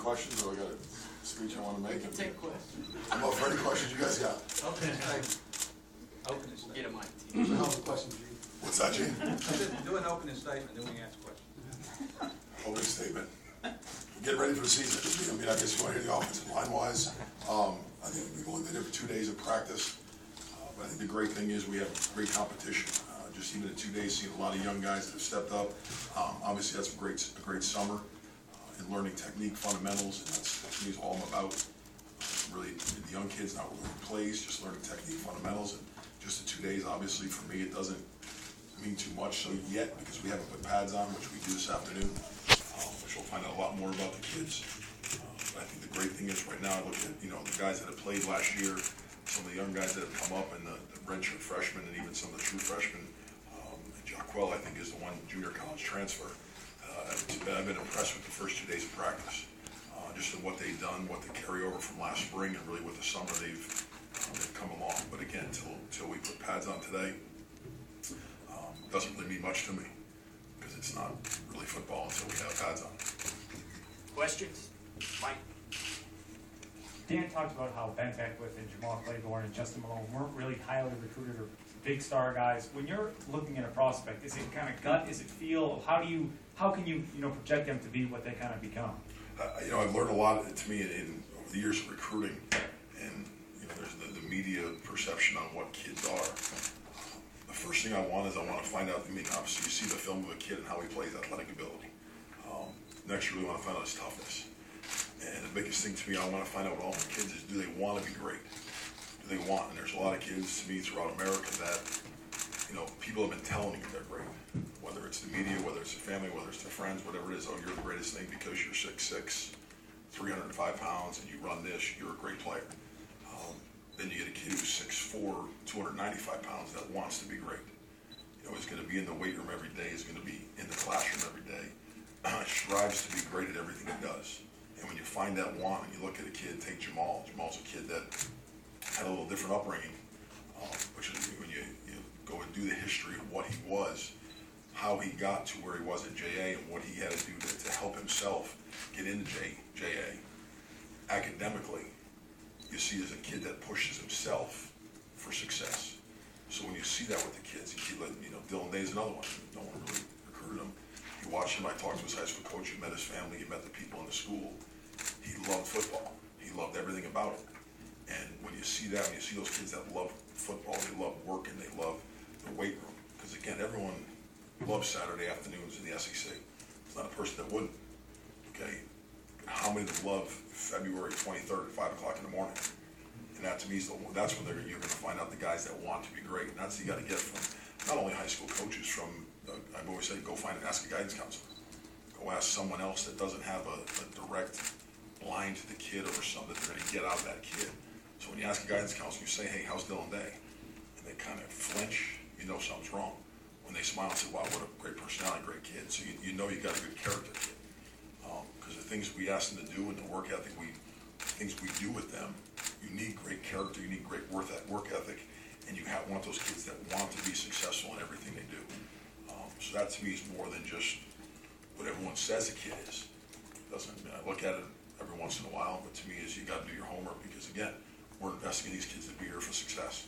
questions, or I got a speech I want to make? Take questions. I'm up for any questions you guys got. Okay. Open it. Get a mic. So how's the question, Gene? What's that, Gene? Do an opening statement, then we can ask questions. Opening statement. Get ready for the season. I mean, I guess you want to hear the offensive line-wise. I think we've only been there for 2 days of practice. But I think the great thing is we have great competition. Just even in 2 days, seeing a lot of young guys that have stepped up. Obviously, that's a great summer in learning technique, fundamentals, and that's to me is all I'm about. Really, the young kids not learning plays, just learning technique, fundamentals, and just the 2 days. Obviously, for me, it doesn't mean too much so yet because we haven't put pads on, which we do this afternoon, which we'll find out a lot more about the kids. But I think the great thing is right now, I look at the guys that have played last year, some of the young guys that have come up, and the redshirt freshmen, and even some of the true freshmen. Jacquel, I think, is the one junior college transfer. I've been impressed with the first 2 days of practice, just in what they've done, what the carryover from last spring, and really with the summer they've come along. But again, until we put pads on today, doesn't really mean much to me because it's not really football until we have pads on. Questions? Mike? Dan talked about how Ben Beckwith and Jamal Claiborne and Justin Malone weren't really highly recruited or big star guys. When you're looking at a prospect, is it kind of gut? Is it feel? How can you project them to be what they kind of become? I've learned a lot to me over the years of recruiting, and there's the media perception on what kids are. The first thing I want to find out. I mean, obviously, you see the film of a kid and how he plays, athletic ability. Next, you really want to find out his toughness. And the biggest thing to me, I want to find out with all my kids is, do they want to be great? Do they want? And there's a lot of kids to me throughout America that, people have been telling them they're great. Whether it's the media, whether it's their family, whether it's their friends, whatever it is, oh, you're the greatest thing because you're 6'6", 305 pounds, and you run this, you're a great player. Then you get a kid who's 6'4", 295 pounds that wants to be great. Is going to be in the weight room every day, is going to be in the classroom every day, strives to be great at everything he does. And when you find that want, and you look at a kid, take Jamal's a kid that had a little different upbringing, which is when you go and do the history of what he was, how he got to where he was at JA, and what he had to do to help himself get into JA. Academically, you see as a kid that pushes himself for success. So when you see that with the kids, Dylan Day's another one. No one really recruited him. You watch him. I talked to his high school coach. He met his family. He met the people in the school. He loved football. He loved everything about it. And when you see that, when you see those kids that love football, they love work, and they love the weight room. Because again, everyone loves Saturday afternoons in the SEC. There's not a person that wouldn't. Okay, how many that love February 23rd at 5 o'clock in the morning? And that to me is that's when you're going to find out the guys that want to be great. And that's what you got to get from not only high school coaches, from I've always said, go find and ask a guidance counselor. Go ask someone else that doesn't have a direct line to the kid or something that they're going to get out of that kid. So when you ask a guidance counselor, you say, hey, how's Dylan Day? And they kind of flinch, something's wrong. When they smile and say, wow, what a great personality, great kid. So you know you got a good character kid. Because the things we ask them to do and the work ethic, things we do with them, you need great character, you need great work ethic, and you want those kids that want to be successful in everything they do. So that to me is more than just what everyone says a kid is. I look at it every once in a while, but to me is you got to do your homework because again, we're investing in these kids to be here for success.